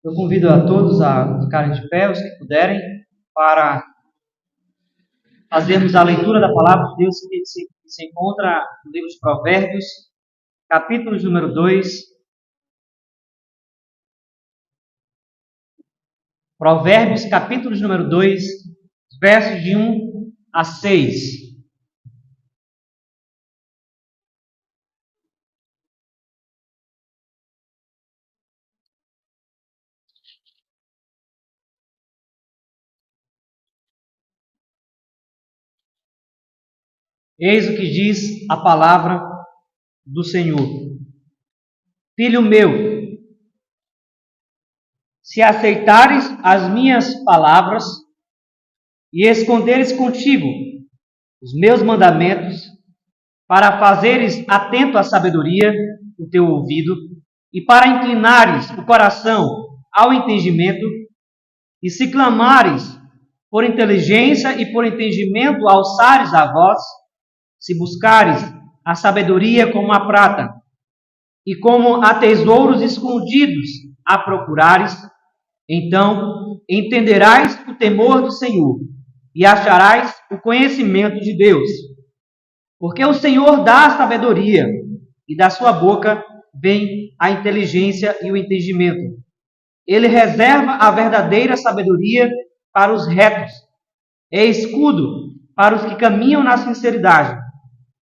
Eu convido a todos a ficarem de pé, os que puderem, para fazermos a leitura da palavra de Deus que se encontra no livro de Provérbios, capítulo número 2. Provérbios, capítulo número 2, versos de 1 a 6. Eis o que diz a palavra do Senhor. Filho meu, se aceitares as minhas palavras e esconderes contigo os meus mandamentos, para fazeres atento à sabedoria o teu ouvido e para inclinares o coração ao entendimento, e se clamares por inteligência e por entendimento alçares a voz, se buscares a sabedoria como a prata e como a tesouros escondidos a procurares, então entenderás o temor do Senhor e acharás o conhecimento de Deus. Porque o Senhor dá a sabedoria, e da sua boca vem a inteligência e o entendimento. Ele reserva a verdadeira sabedoria para os retos, é escudo para os que caminham na sinceridade.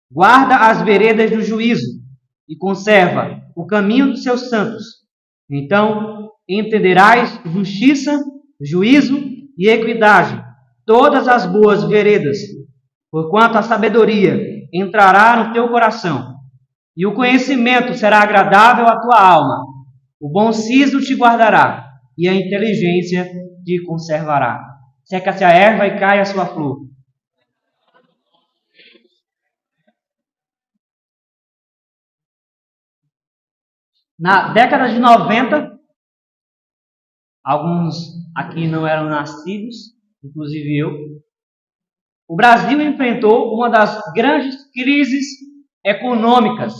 Guarda as veredas do juízo e conserva o caminho dos seus santos. Então entenderás justiça, juízo e equidade, todas as boas veredas, porquanto a sabedoria entrará no teu coração, e o conhecimento será agradável à tua alma. O bom siso te guardará, e a inteligência te conservará. Seca-se a erva e cai a sua flor. Na década de 90, alguns aqui não eram nascidos, inclusive eu, o Brasil enfrentou uma das grandes crises econômicas.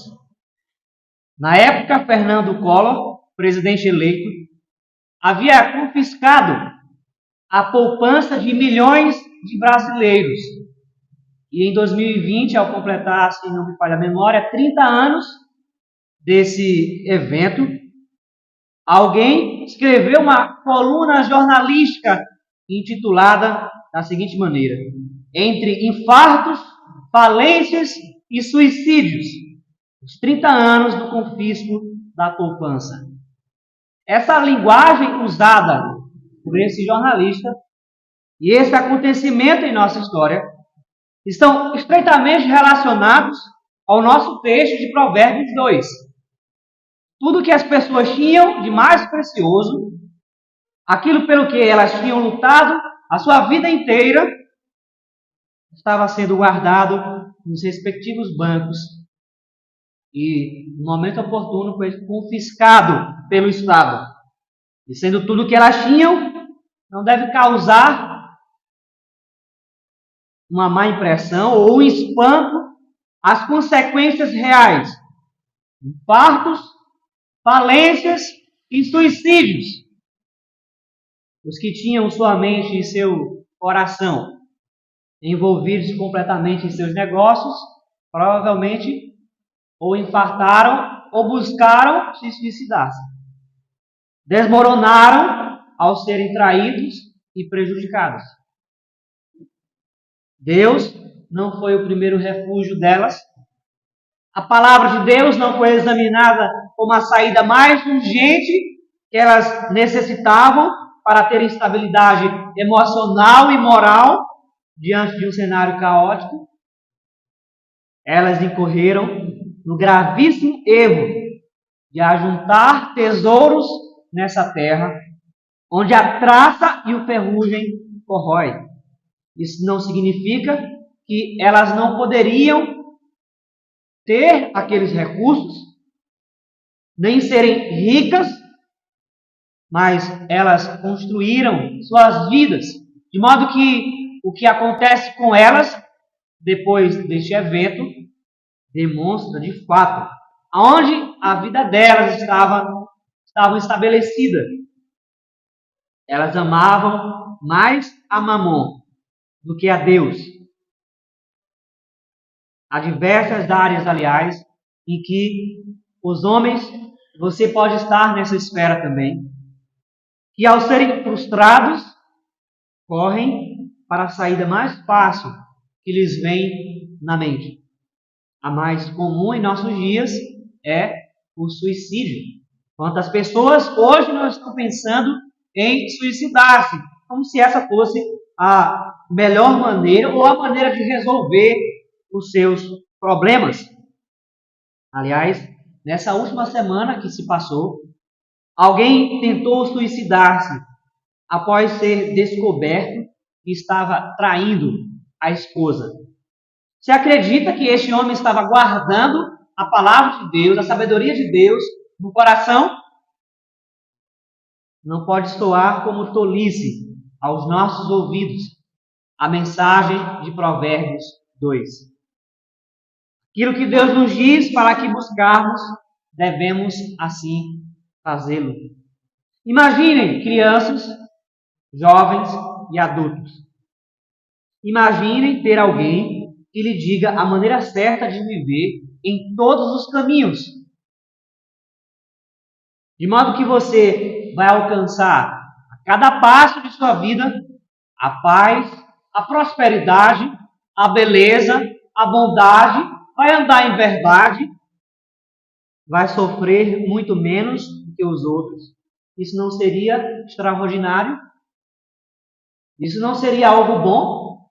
Na época, Fernando Collor, presidente eleito, havia confiscado a poupança de milhões de brasileiros. E em 2020, ao completar, se não me falha a memória, 30 anos desse evento, alguém escreveu uma coluna jornalística intitulada da seguinte maneira: entre infartos, falências e suicídios, os 30 anos do confisco da poupança. Essa linguagem usada por esse jornalista e esse acontecimento em nossa história estão estreitamente relacionados ao nosso texto de Provérbios 2. Tudo que as pessoas tinham de mais precioso, aquilo pelo que elas tinham lutado a sua vida inteira, estava sendo guardado nos respectivos bancos e, no momento oportuno, foi confiscado pelo Estado. E sendo tudo que elas tinham, não deve causar uma má impressão ou um espanto às consequências reais: infartos, falências e suicídios. Os que tinham sua mente e seu coração envolvidos completamente em seus negócios, provavelmente ou infartaram ou buscaram se suicidar. Desmoronaram ao serem traídos e prejudicados. Deus não foi o primeiro refúgio delas. A palavra de Deus não foi examinada como a saída mais urgente que elas necessitavam para ter estabilidade emocional e moral diante de um cenário caótico. Elas incorreram no gravíssimo erro de ajuntar tesouros nessa terra, onde a traça e o ferrugem corrói. Isso não significa que elas não poderiam ter aqueles recursos, nem serem ricas, mas elas construíram suas vidas, de modo que o que acontece com elas depois deste evento demonstra de fato aonde a vida delas estava estabelecida. Elas amavam mais a Mamon do que a Deus. Há diversas áreas, aliás, em que os homens, você pode estar nessa esfera também, que ao serem frustrados, correm para a saída mais fácil que lhes vem na mente. A mais comum em nossos dias é o suicídio. Quantas pessoas hoje não estão pensando em suicidar-se, como se essa fosse a melhor maneira ou a maneira de resolver os seus problemas. Aliás, nessa última semana que se passou, alguém tentou suicidar-se após ser descoberto que estava traindo a esposa. Você acredita que este homem estava guardando a palavra de Deus, a sabedoria de Deus no coração? Não pode soar como tolice aos nossos ouvidos a mensagem de Provérbios 2. Aquilo que Deus nos diz para que buscarmos, devemos assim fazê-lo. Imaginem crianças, jovens e adultos. Imaginem ter alguém que lhe diga a maneira certa de viver em todos os caminhos. De modo que você vai alcançar a cada passo de sua vida a paz, a prosperidade, a beleza, a bondade, vai andar em verdade, vai sofrer muito menos do que os outros. Isso não seria extraordinário? Isso não seria algo bom?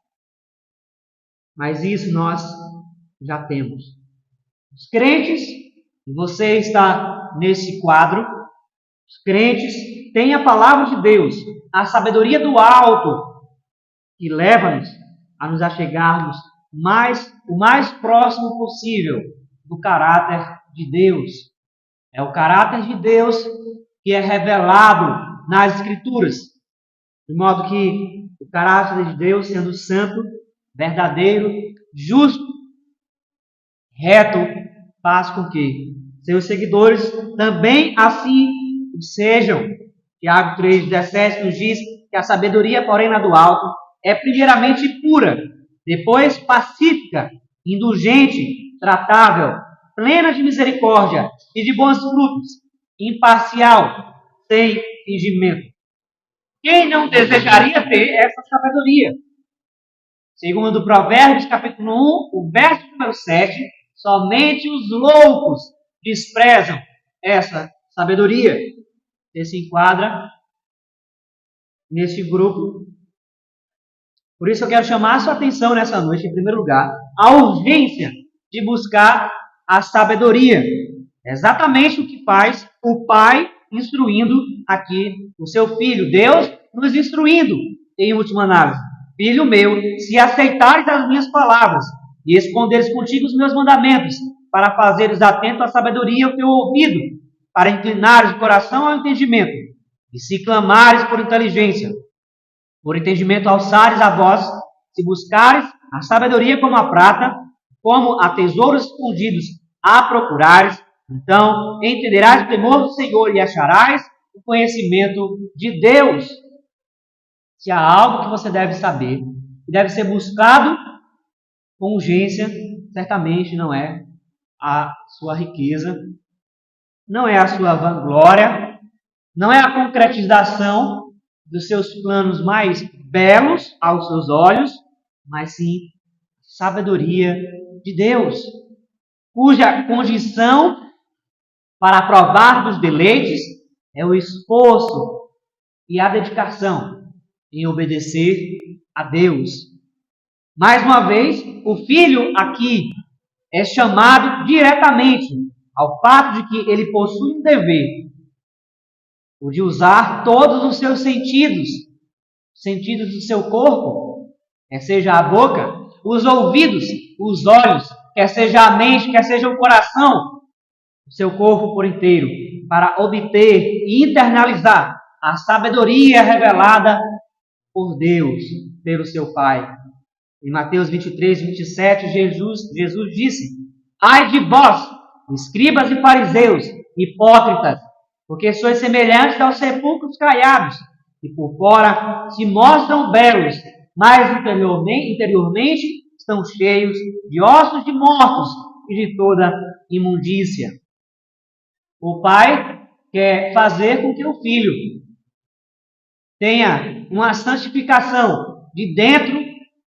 Mas isso nós já temos. Os crentes, e você está nesse quadro, os crentes têm a palavra de Deus, a sabedoria do alto, que leva-nos a nos achegarmos o mais próximo possível do caráter de Deus. É o caráter de Deus que é revelado nas Escrituras, de modo que o caráter de Deus, sendo santo, verdadeiro, justo, reto, faz com que seus seguidores também assim sejam. Tiago 3,17 nos diz que a sabedoria, porém, na do alto, é primeiramente pura, depois pacífica, indulgente, tratável, plena de misericórdia e de bons frutos, imparcial, sem fingimento. Quem não desejaria ter essa sabedoria? Segundo Provérbios, capítulo 1, o verso número 7, somente os loucos desprezam essa sabedoria. Você se enquadra nesse grupo. Por isso eu quero chamar a sua atenção nessa noite, em primeiro lugar, a urgência de buscar a sabedoria. É exatamente o que faz o pai instruindo aqui o seu filho. Deus nos instruindo, em última análise. Filho meu, se aceitares as minhas palavras e esconderes contigo os meus mandamentos, para fazeres atento à sabedoria o teu ouvido, para inclinares o coração ao entendimento, e se clamares por inteligência, por entendimento alçares a voz, se buscares a sabedoria como a prata, como a tesouros escondidos a procurares, então entenderás o temor do Senhor e acharás o conhecimento de Deus. Se há algo que você deve saber, que deve ser buscado com urgência, certamente não é a sua riqueza, não é a sua vanglória, não é a concretização dos seus planos mais belos aos seus olhos, mas sim sabedoria de Deus, cuja condição para aprovar dos deleites é o esforço e a dedicação em obedecer a Deus. Mais uma vez, o filho aqui é chamado diretamente ao fato de que ele possui um dever, o de usar todos os seus sentidos do seu corpo, quer seja a boca, os ouvidos, os olhos, quer seja a mente, quer seja o coração, o seu corpo por inteiro, para obter e internalizar a sabedoria revelada por Deus, pelo seu Pai. Em Mateus 23, 27, Jesus disse: ai de vós, escribas e fariseus, hipócritas, porque sois semelhantes aos sepulcros caiados, e por fora se mostram belos, mas interiormente estão cheios de ossos de mortos e de toda imundícia. O pai quer fazer com que o filho tenha uma santificação de dentro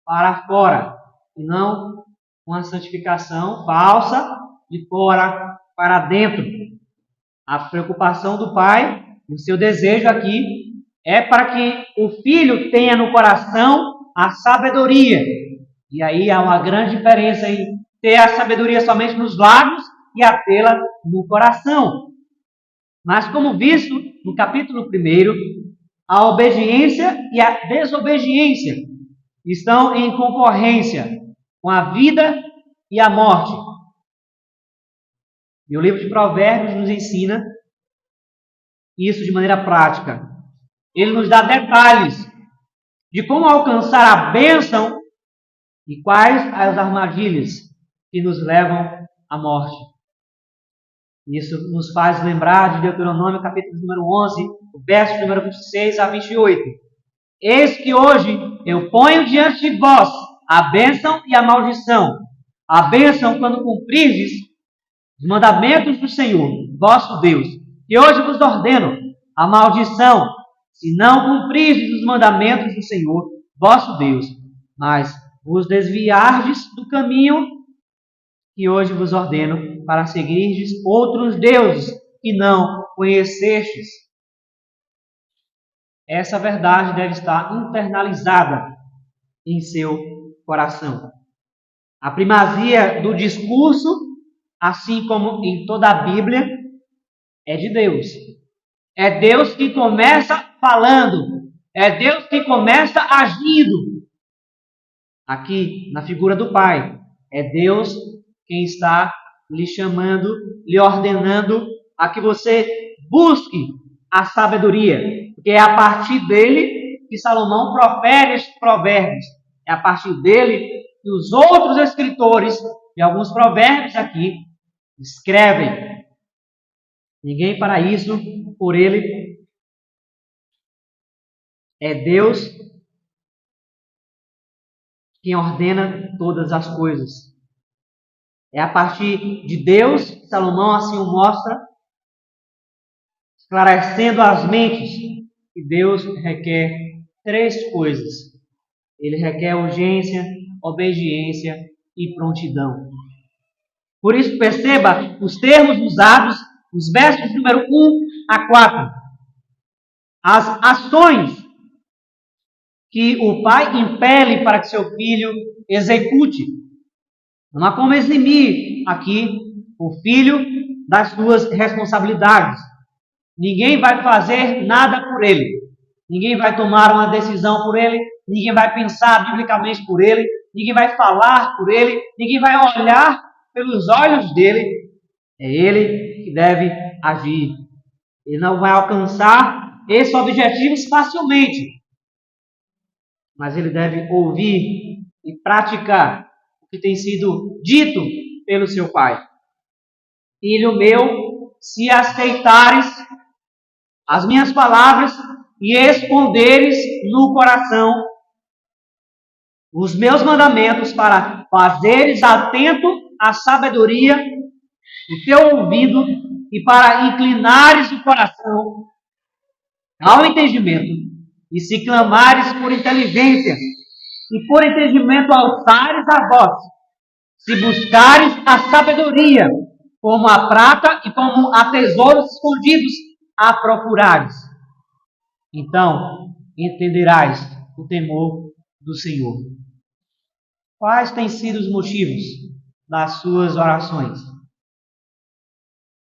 para fora, e não uma santificação falsa de fora para dentro. A preocupação do pai, e o seu desejo aqui, é para que o filho tenha no coração a sabedoria. E aí há uma grande diferença em ter a sabedoria somente nos lábios e a tê-la no coração. Mas como visto no capítulo 1, a obediência e a desobediência estão em concorrência com a vida e a morte. E o livro de Provérbios nos ensina isso de maneira prática. Ele nos dá detalhes de como alcançar a bênção e quais as armadilhas que nos levam à morte. Isso nos faz lembrar de Deuteronômio, capítulo número 11, o verso número 26 a 28. Eis que hoje eu ponho diante de vós a bênção e a maldição. A bênção quando cumprirdes os mandamentos do Senhor, vosso Deus. E hoje vos ordeno a maldição, se não cumprirdes os mandamentos do Senhor, vosso Deus, mas vos desviardes do caminho que hoje vos ordeno, para seguirdes outros deuses que não conhecestes. Essa verdade deve estar internalizada em seu coração. A primazia do discurso, assim como em toda a Bíblia, é de Deus. É Deus que começa falando. É Deus que começa agindo. Aqui, na figura do Pai, é Deus quem está lhe chamando, lhe ordenando a que você busque a sabedoria. Porque é a partir dele que Salomão profere estes provérbios. É a partir dele que os outros escritores de alguns provérbios aqui escrevem. Ninguém para isso por ele. É Deus quem ordena todas as coisas. É a partir de Deus, Salomão assim o mostra, esclarecendo as mentes, que Deus requer 3 coisas. Ele requer urgência, obediência e prontidão. Por isso, perceba os termos usados nos versos número 1 a 4. As ações que o pai impele para que seu filho execute. Não há como eximir aqui o filho das suas responsabilidades. Ninguém vai fazer nada por ele. Ninguém vai tomar uma decisão por ele. Ninguém vai pensar biblicamente por ele. Ninguém vai falar por ele. Ninguém vai olhar pelos olhos dele. É ele que deve agir. Ele não vai alcançar esses objetivos facilmente. Mas ele deve ouvir e praticar o que tem sido dito pelo seu pai. Filho meu, se aceitares as minhas palavras e esconderes no coração os meus mandamentos para fazeres atento à sabedoria do teu ouvido e para inclinares o coração ao entendimento, e se clamares por inteligência e por entendimento alçares a voz, se buscares a sabedoria como a prata e como a tesouros escondidos a procurares, então entenderás o temor do Senhor. Quais têm sido os motivos das suas orações?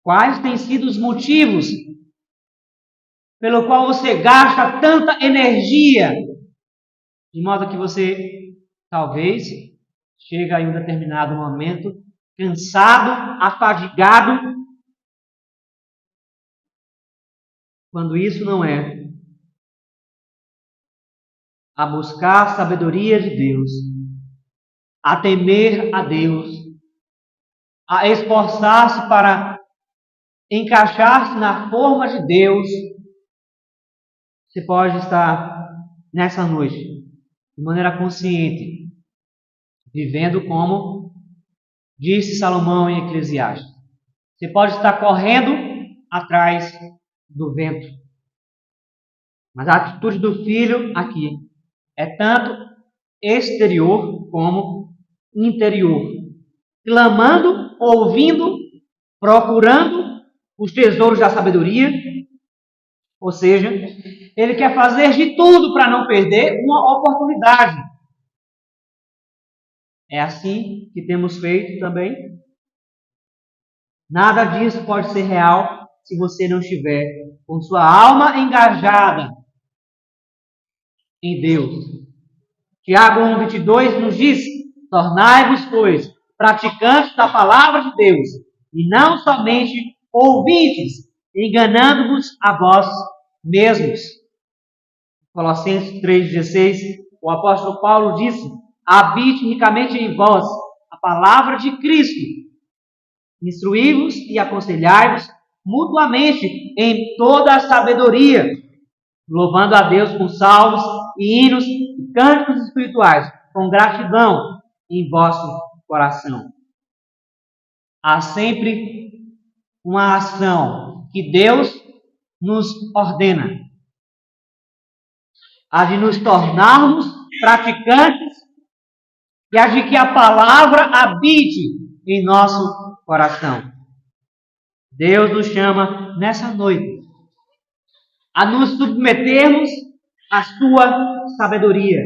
Quais têm sido os motivos pelo qual você gasta tanta energia, de modo que você talvez chega a um determinado momento cansado, afadigado, quando isso não é a buscar a sabedoria de Deus, a temer a Deus, a esforçar-se para encaixar-se na forma de Deus, Você pode estar nessa noite, de maneira consciente, vivendo como disse Salomão em Eclesiastes. Você pode estar correndo atrás do vento. Mas a atitude do filho aqui é tanto exterior como interior. Clamando, ouvindo, procurando os tesouros da sabedoria. Ou seja, ele quer fazer de tudo para não perder uma oportunidade. É assim que temos feito também. Nada disso pode ser real se você não estiver com sua alma engajada em Deus. Tiago 1,22 nos diz: tornai-vos, pois, praticantes da palavra de Deus, e não somente ouvintes, enganando-vos a vós mesmos. Colossenses 3,16, o apóstolo Paulo disse: habite ricamente em vós a palavra de Cristo, instruí-vos e aconselhai-vos mutuamente em toda a sabedoria, louvando a Deus com salmos e hinos e cânticos espirituais, com gratidão em vosso coração. Há sempre uma ação que Deus nos ordena, a de nos tornarmos praticantes e a de que a palavra habite em nosso coração. Deus nos chama nessa noite a nos submetermos à sua sabedoria,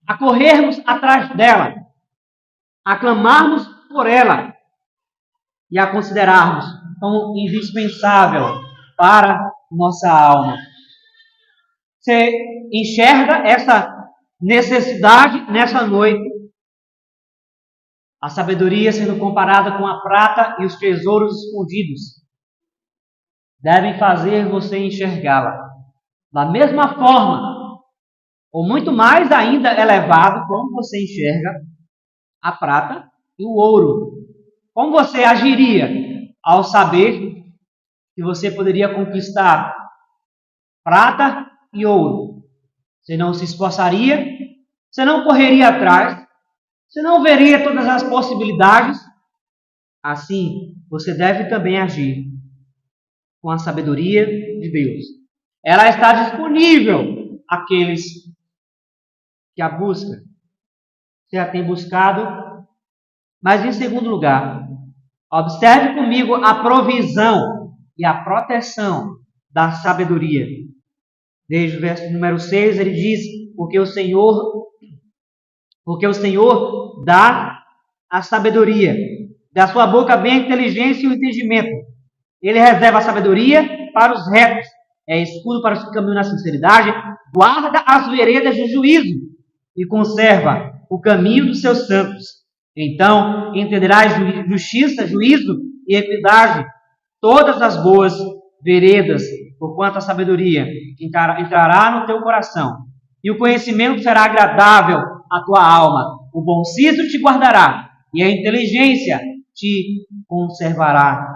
a corrermos atrás dela, a clamarmos por ela e a considerarmos como indispensável para nossa alma. Você enxerga essa necessidade nessa noite? A sabedoria sendo comparada com a prata e os tesouros escondidos devem fazer você enxergá-la da mesma forma, ou muito mais ainda elevado, como você enxerga a prata e o ouro. Como você agiria ao saber que você poderia conquistar prata e ouro? Você não se esforçaria? Você não correria atrás? Você não veria todas as possibilidades? Assim, você deve também agir com a sabedoria de Deus. Ela está disponível àqueles que a buscam. Você a tem buscado. Mas, em segundo lugar, observe comigo a provisão e a proteção da sabedoria. Desde o verso número 6, ele diz: porque o Senhor dá a sabedoria. Da sua boca vem a inteligência e o entendimento. Ele reserva a sabedoria para os retos, é escudo para os que caminham na sinceridade, guarda as veredas do juízo e conserva o caminho dos seus santos. Então entenderás justiça, juízo e equidade, todas as boas veredas, porquanto a sabedoria entrará no teu coração, e o conhecimento será agradável à tua alma. O bom siso te guardará, e a inteligência te conservará.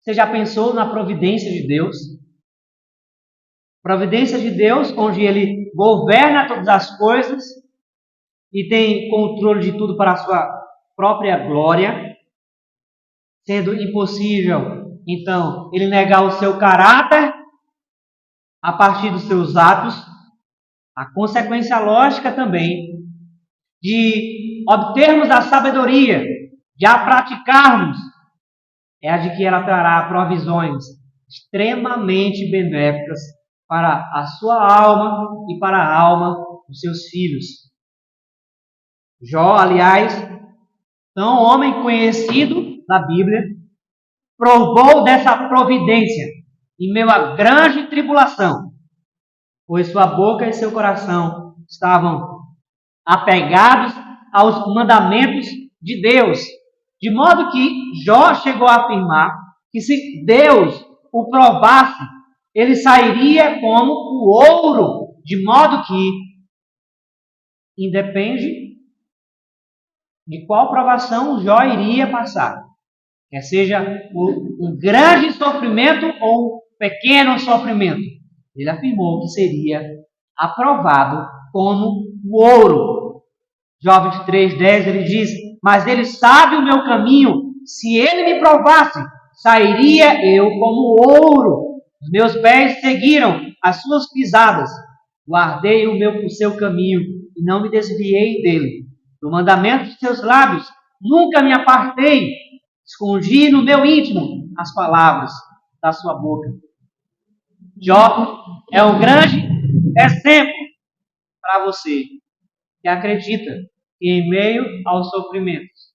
Você já pensou na providência de Deus? Providência de Deus, onde Ele governa todas as coisas e tem controle de tudo para a sua própria glória, sendo impossível, então, Ele negar o seu caráter a partir dos seus atos. A consequência lógica também de obtermos a sabedoria, de a praticarmos, é a de que ela trará provisões extremamente benéficas para a sua alma e para a alma dos seus filhos. Jó, aliás, tão homem conhecido na Bíblia, provou dessa providência em meio à grande tribulação, pois sua boca e seu coração estavam apegados aos mandamentos de Deus, de modo que Jó chegou a afirmar que se Deus o provasse, ele sairia como o ouro, de modo que independe de qual provação Jó iria passar, quer seja um grande sofrimento ou um pequeno sofrimento, Ele afirmou que seria aprovado como o ouro. Jó 23:10 ele diz: mas ele sabe o meu caminho, se ele me provasse, sairia eu como ouro. Os meus pés seguiram as suas pisadas, guardei o seu caminho e não me desviei dele. Do mandamento de seus lábios nunca me apartei, escondi no meu íntimo as palavras da sua boca. Jó é um grande exemplo para você que acredita que em meio aos sofrimentos,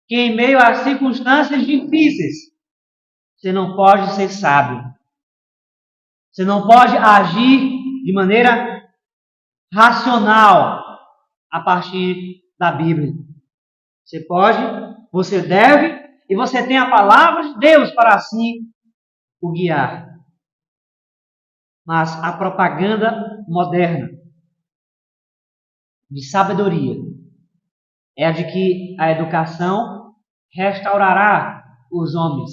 que em meio às circunstâncias difíceis, você não pode ser sábio. Você não pode agir de maneira racional a partir da Bíblia. Você pode, você deve e você tem a palavra de Deus para assim o guiar. Mas a propaganda moderna de sabedoria é a de que a educação restaurará os homens.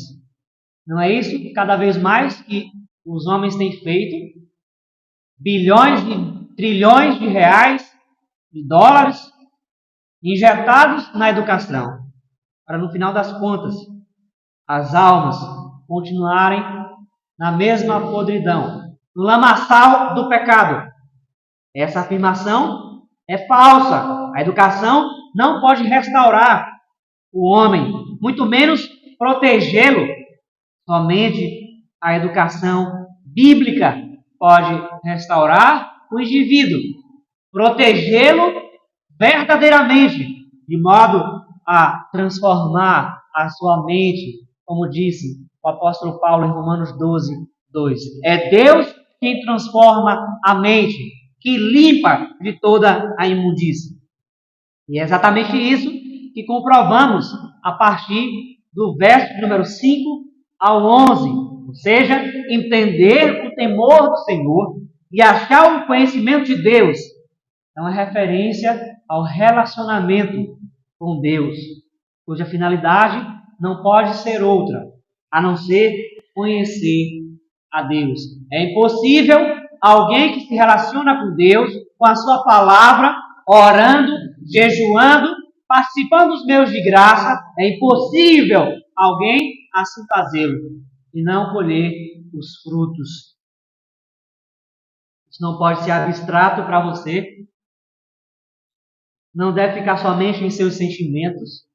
Não é isso cada vez mais que os homens têm feito? Bilhões e trilhões de reais, de dólares, injetados na educação, para no final das contas, as almas continuarem na mesma podridão, no lamaçal do pecado. Essa afirmação é falsa. A educação não pode restaurar o homem, muito menos protegê-lo. Somente a educação bíblica pode restaurar o indivíduo, protegê-lo verdadeiramente, de modo a transformar a sua mente, como disse o apóstolo Paulo em Romanos 12:2. É Deus quem transforma a mente, que limpa de toda a imundícia. E é exatamente isso que comprovamos a partir do verso de número 5 ao 11. Ou seja, entender o temor do Senhor e achar o conhecimento de Deus é uma referência ao relacionamento com Deus, cuja finalidade não pode ser outra, a não ser conhecer a Deus. É impossível alguém que se relaciona com Deus, com a sua palavra, orando, jejuando, participando dos meios de graça, é impossível alguém assim fazê-lo e não colher os frutos. Isso não pode ser abstrato para você, não deve ficar somente em seus sentimentos,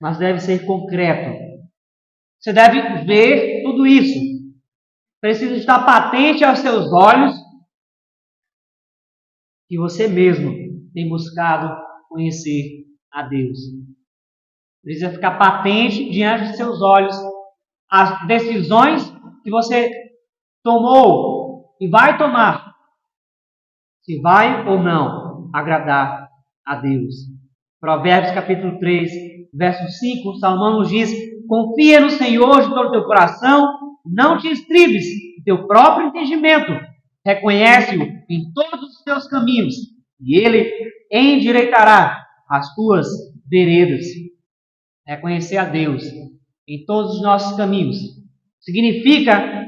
mas deve ser concreto. Você deve ver tudo isso. Precisa estar patente aos seus olhos que você mesmo tem buscado conhecer a Deus. Precisa ficar patente diante de seus olhos as decisões que você tomou e vai tomar, se vai ou não agradar a Deus. Provérbios capítulo 3, verso 5, Salomão nos diz: confia no Senhor de todo o teu coração, não te estribes em teu próprio entendimento, reconhece-o em todos os teus caminhos, e ele endireitará as tuas veredas. Reconhecer a Deus em todos os nossos caminhos significa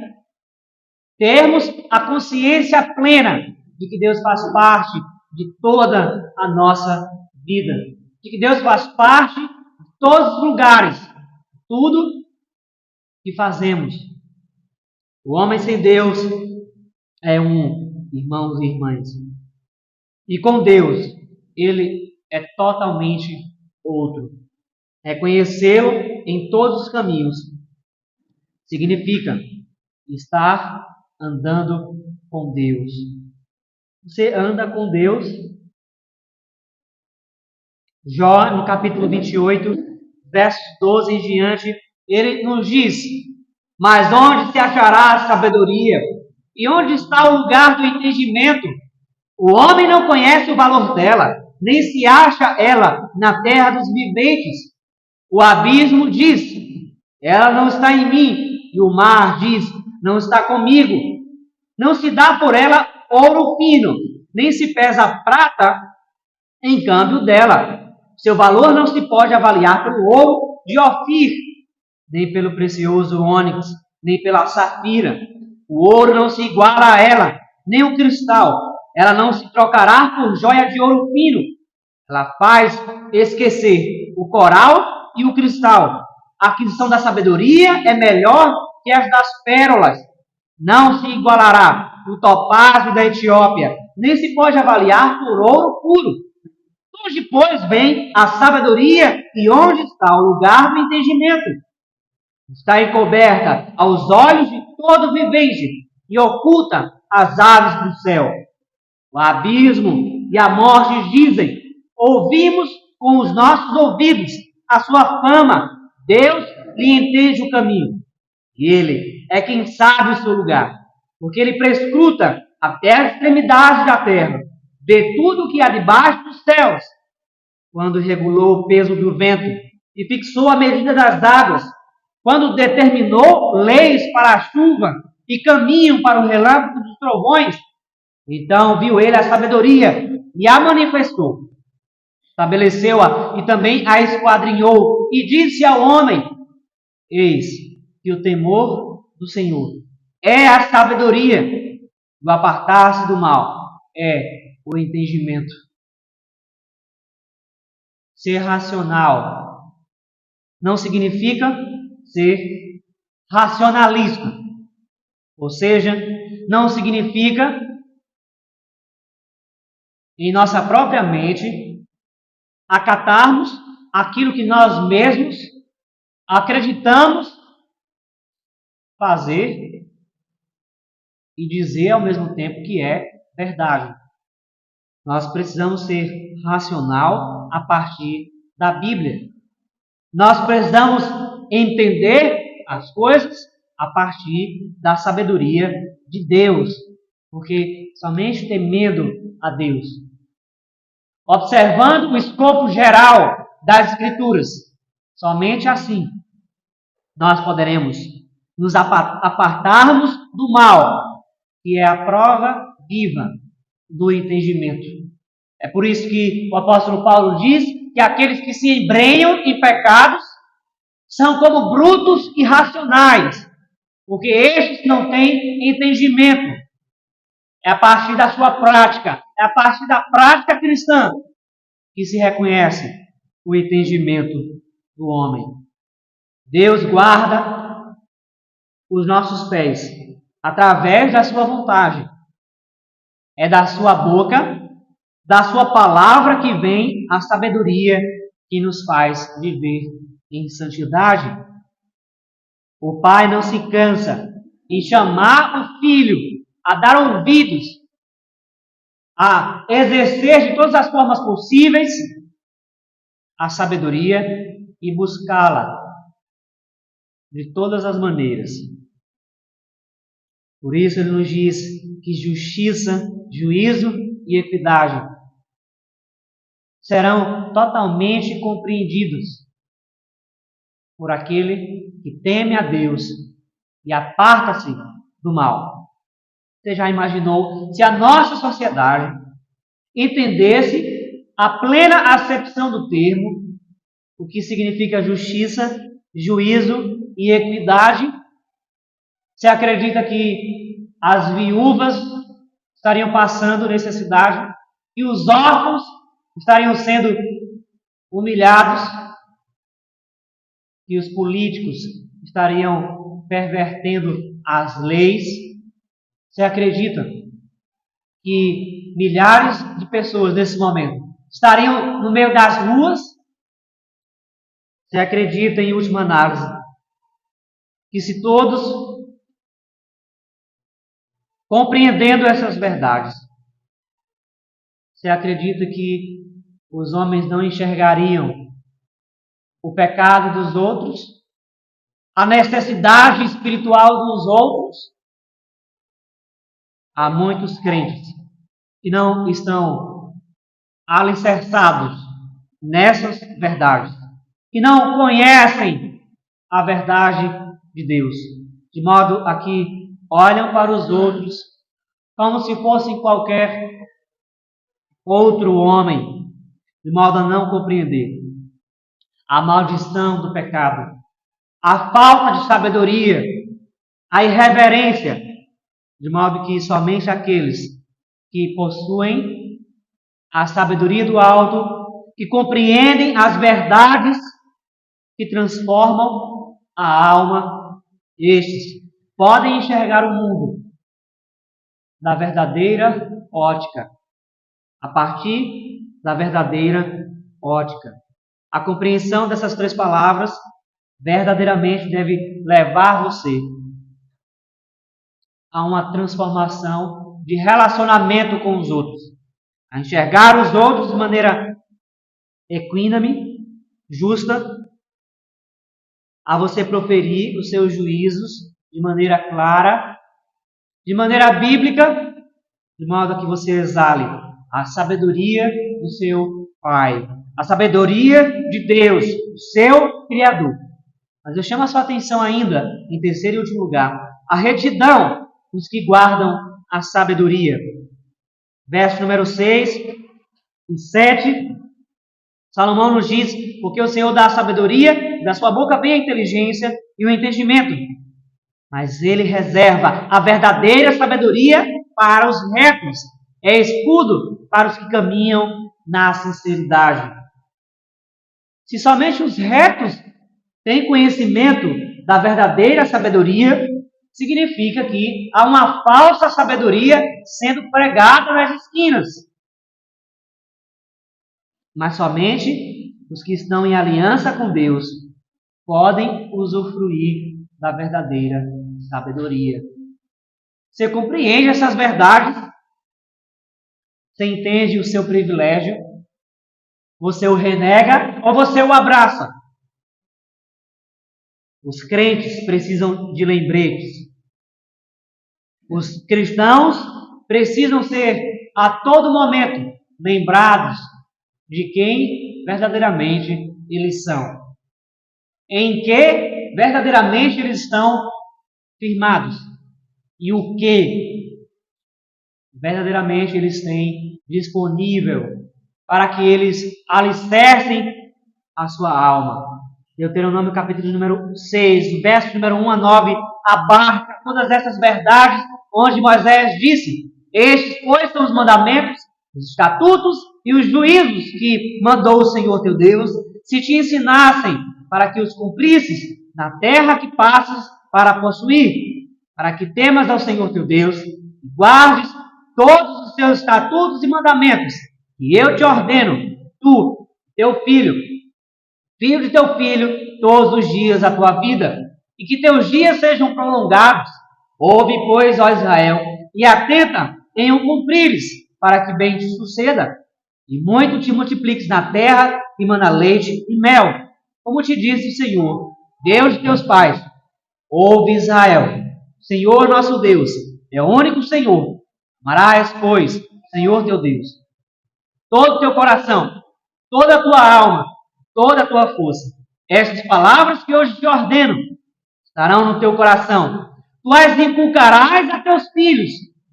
termos a consciência plena de que Deus faz parte de toda a nossa vida, de que Deus faz parte de todos os lugares, tudo que fazemos. O homem sem Deus é um, irmãos e irmãs. E com Deus, ele é totalmente outro. Reconhecê-lo em todos os caminhos significa estar andando com Deus. Você anda com Deus? Jó, no capítulo 28, versos 12 em diante, ele nos diz: mas onde se achará a sabedoria? E onde está o lugar do entendimento? O homem não conhece o valor dela, nem se acha ela na terra dos viventes. O abismo diz: ela não está em mim. E o mar diz: não está comigo. Não se dá por ela ouro fino, nem se pesa prata em câmbio dela. Seu valor não se pode avaliar pelo ouro de Ofir, nem pelo precioso ônix. nem pela safira. O ouro não se iguala a ela, nem o cristal. Ela não se trocará por joia de ouro fino. Ela faz esquecer o coral e o cristal. A aquisição da sabedoria é melhor que as das pérolas. Não se igualará o topázio da Etiópia, nem se pode avaliar por ouro puro. Onde, pois, vem a sabedoria e onde está o lugar do entendimento? Está encoberta aos olhos de todo vivente e oculta as aves do céu. O abismo e a morte dizem: ouvimos com os nossos ouvidos a sua fama. Deus lhe entende o caminho. E ele é quem sabe o seu lugar, porque ele prescruta até as extremidades da terra, vê tudo o que há debaixo dos céus. Quando regulou o peso do vento e fixou a medida das águas, quando determinou leis para a chuva e caminho para o relâmpago dos trovões, então viu ele a sabedoria e a manifestou. Estabeleceu-a e também a esquadrinhou e disse ao homem: eis que o temor do Senhor é a sabedoria, o apartar-se do mal é o entendimento. Ser racional não significa ser racionalista, ou seja, não significa em nossa própria mente acatarmos aquilo que nós mesmos acreditamos fazer e dizer ao mesmo tempo que é verdade. Nós precisamos ser racional a partir da Bíblia. Nós precisamos entender as coisas a partir da sabedoria de Deus, porque somente temendo a Deus, observando o escopo geral das Escrituras, somente assim nós poderemos nos apartarmos do mal, que é a prova viva do entendimento. É por isso que o apóstolo Paulo diz que aqueles que se embrenham em pecados são como brutos e irracionais, porque estes não têm entendimento. É a partir da sua prática, é a partir da prática cristã que se reconhece o entendimento do homem. Deus guarda os nossos pés através da sua vontade. É da sua boca, da sua palavra que vem a sabedoria que nos faz viver em santidade. O Pai não se cansa em chamar o Filho a dar ouvidos, a exercer de todas as formas possíveis a sabedoria e buscá-la de todas as maneiras. Por isso ele nos diz que justiça, juízo e equidade serão totalmente compreendidos por aquele que teme a Deus e aparta-se do mal. Você já imaginou se a nossa sociedade entendesse a plena acepção do termo, o que significa justiça, juízo e equidade? Você acredita que as viúvas estariam passando necessidade e os órfãos estariam sendo humilhados e os políticos estariam pervertendo as leis? Você acredita que milhares de pessoas nesse momento estariam no meio das ruas? Você acredita, em última análise, que se todos compreendendo essas verdades, você acredita que os homens não enxergariam o pecado dos outros, a necessidade espiritual dos outros? Há muitos crentes que não estão alicerçados nessas verdades, que não conhecem a verdade de Deus, de modo a que olham para os outros como se fossem qualquer outro homem, de modo a não compreender a maldição do pecado, a falta de sabedoria a irreverência, de modo que somente aqueles que possuem a sabedoria do alto, que compreendem as verdades que transformam a alma, estes podem enxergar o mundo da verdadeira ótica, a partir da verdadeira ótica. A compreensão dessas três palavras verdadeiramente deve levar você a uma transformação de relacionamento com os outros, a enxergar os outros de maneira equíname, justa, a você proferir os seus juízos de maneira clara, de maneira bíblica, de modo que você exale a sabedoria do seu Pai, a sabedoria de Deus, o seu Criador. Mas eu chamo a sua atenção ainda, em terceiro e último lugar, a retidão dos que guardam a sabedoria. Verso número 6 e 7, Salomão nos diz: porque o Senhor dá a sabedoria, da sua boca vem a inteligência e o entendimento. Mas Ele reserva a verdadeira sabedoria para os retos. É escudo para os que caminham na sinceridade. Se somente os retos têm conhecimento da verdadeira sabedoria, significa que há uma falsa sabedoria sendo pregada nas esquinas. Mas somente os que estão em aliança com Deus podem usufruir da verdadeira sabedoria. Você compreende essas verdades? Você entende o seu privilégio? Você o renega ou você o abraça? Os crentes precisam de lembretes. Os cristãos precisam ser a todo momento lembrados de quem verdadeiramente eles são. Em que verdadeiramente eles estão firmados. E o que verdadeiramente eles têm disponível para que eles alicercem a sua alma. Deuteronômio capítulo número 6, verso número 1 a 9, abarca todas essas verdades, onde Moisés disse: estes, pois, são os mandamentos, os estatutos e os juízos que mandou o Senhor teu Deus, se te ensinassem para que os cumprisses na terra que passas para possuir, para que temas ao Senhor teu Deus e guardes todos os seus estatutos e mandamentos, que eu te ordeno, tu, teu filho, filho de teu filho, todos os dias da tua vida, e que teus dias sejam prolongados. Ouve, pois, ó Israel, e atenta em o cumprires, para que bem te suceda, e muito te multipliques na terra, e mana leite e mel, como te disse o Senhor, Deus de teus pais. Ouve, Israel, Senhor nosso Deus é o único Senhor. Amarás, pois, Senhor teu Deus, todo o teu coração, toda a tua alma, toda a tua força. Estas palavras que hoje te ordeno estarão no teu coração. Tu as inculcarás a teus filhos,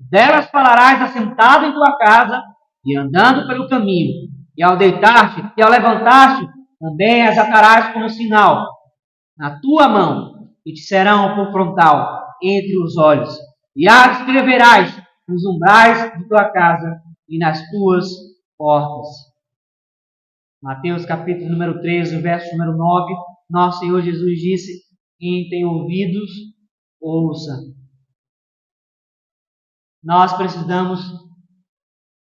delas falarás assentado em tua casa e andando pelo caminho. E ao deitar-te e ao levantar-te, também as atarás como sinal na tua mão, e te serão por frontal entre os olhos. E as escreverás nos umbrais de tua casa e nas tuas portas. Mateus capítulo número 13, verso número 9, nosso Senhor Jesus disse: quem tem ouvidos, ouça. Nós precisamos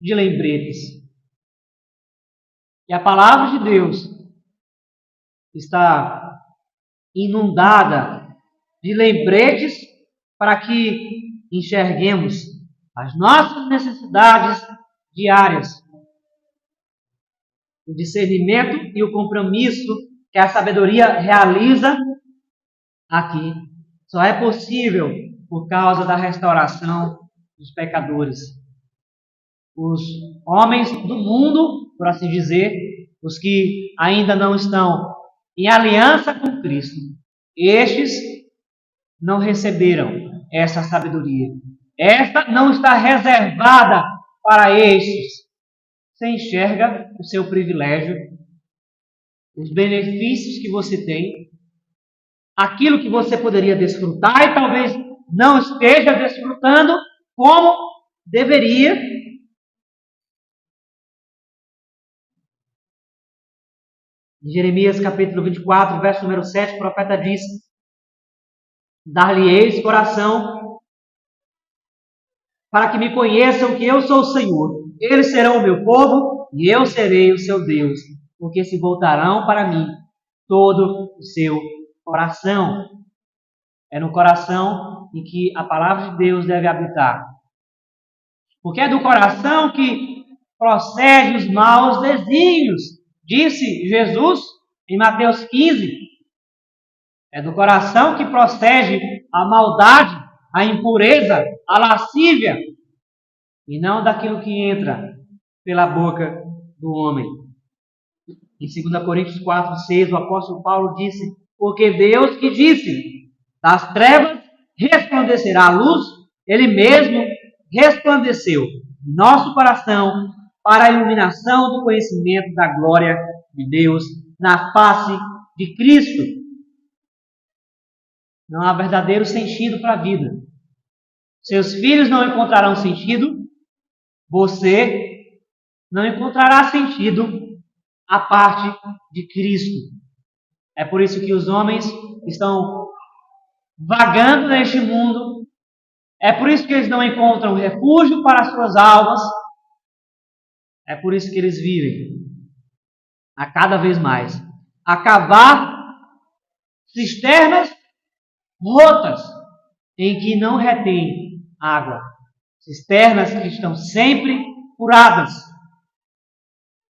de lembretes. E a palavra de Deus está inundada de lembretes para que enxerguemos as nossas necessidades diárias. O discernimento e o compromisso que a sabedoria realiza aqui só é possível por causa da restauração dos pecadores. Os homens do mundo, por assim dizer, os que ainda não estão em aliança com Cristo, estes não receberam essa sabedoria. Esta não está reservada para estes. Você enxerga o seu privilégio, os benefícios que você tem, aquilo que você poderia desfrutar e talvez não esteja desfrutando como deveria. Em Jeremias capítulo 24, verso número 7, o profeta diz: dar-lhe-eis coração para que me conheçam que eu sou o Senhor. Eles serão o meu povo e eu serei o seu Deus, porque se voltarão para mim todo o seu coração. É no coração em que a palavra de Deus deve habitar. Porque é do coração que procede os maus desígnios, disse Jesus em Mateus 15. É do coração que procede a maldade, a impureza, a lascívia, e não daquilo que entra pela boca do homem. Em 2 Coríntios 4, 6, o apóstolo Paulo disse: porque Deus que disse, das trevas resplandecerá a luz, Ele mesmo resplandeceu em nosso coração para a iluminação do conhecimento da glória de Deus na face de Cristo. Não há verdadeiro sentido para a vida. Seus filhos não encontrarão sentido, você não encontrará sentido a parte de Cristo. É por isso que os homens estão vagando neste mundo. É por isso que eles não encontram refúgio para as suas almas. É por isso que eles vivem a cada vez mais a cavar cisternas rotas em que não retém água. Cisternas que estão sempre furadas.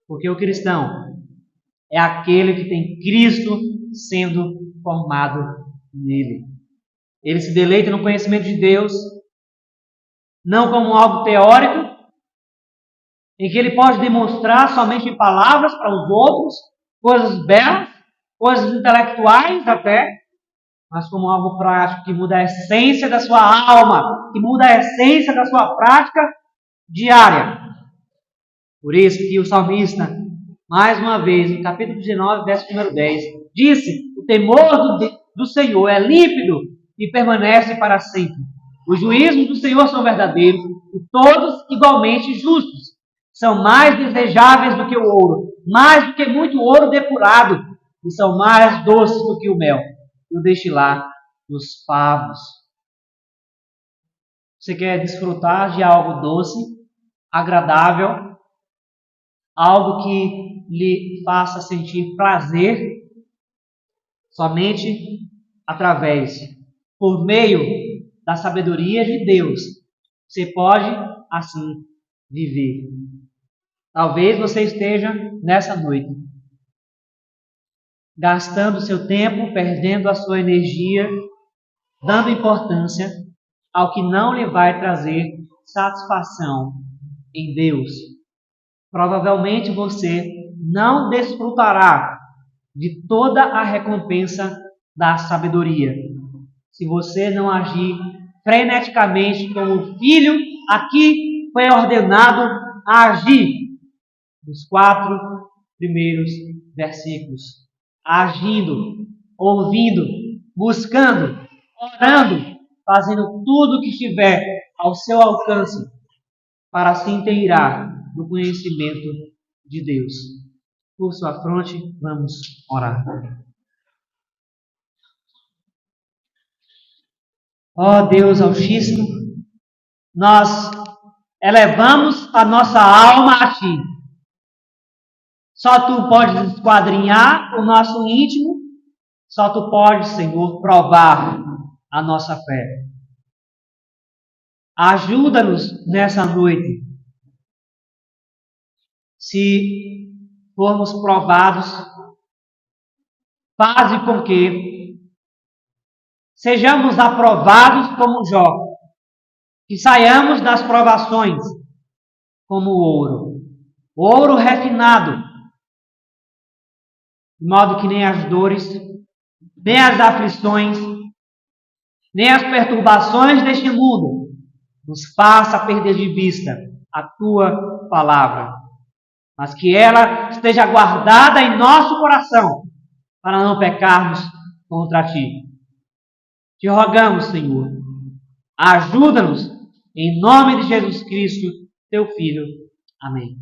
Porque o cristão é aquele que tem Cristo sendo formado nele. Ele se deleita no conhecimento de Deus, não como algo teórico, em que ele pode demonstrar somente em palavras para os outros, coisas belas, coisas intelectuais até, mas como algo prático que muda a essência da sua alma, que muda a essência da sua prática diária. Por isso que o salmista, mais uma vez, no capítulo 19, verso número 10, disse: o temor do Senhor é límpido e permanece para sempre. Os juízos do Senhor são verdadeiros e todos igualmente justos. São mais desejáveis do que o ouro, mais do que muito ouro depurado, e são mais doces do que o mel e o destilar dos favos. Você quer desfrutar de algo doce, agradável, algo que lhe faça sentir prazer? Somente através, por meio da sabedoria de Deus, você pode assim viver. Talvez você esteja nessa noite gastando seu tempo, perdendo a sua energia, dando importância ao que não lhe vai trazer satisfação em Deus. Provavelmente você não desfrutará de toda a recompensa da sabedoria se você não agir freneticamente como o filho aqui foi ordenado a agir. Nos 4 primeiros versículos. Agindo, ouvindo, buscando, orando, fazendo tudo o que estiver ao seu alcance para se inteirar do conhecimento de Deus. Por sua fronte, vamos orar. Ó Deus Altíssimo, nós elevamos a nossa alma a Ti. Só Tu podes esquadrinhar o nosso íntimo, só Tu podes, Senhor, provar a nossa fé. Ajuda-nos nessa noite. Se formos provados, faze com que sejamos aprovados como Jó, que saiamos das provações como o ouro refinado, de modo que nem as dores, nem as aflições, nem as perturbações deste mundo nos faça perder de vista a Tua palavra, mas que ela esteja guardada em nosso coração, para não pecarmos contra Ti. Te rogamos, Senhor, Ajuda-nos, em nome de Jesus Cristo, teu Filho. Amém.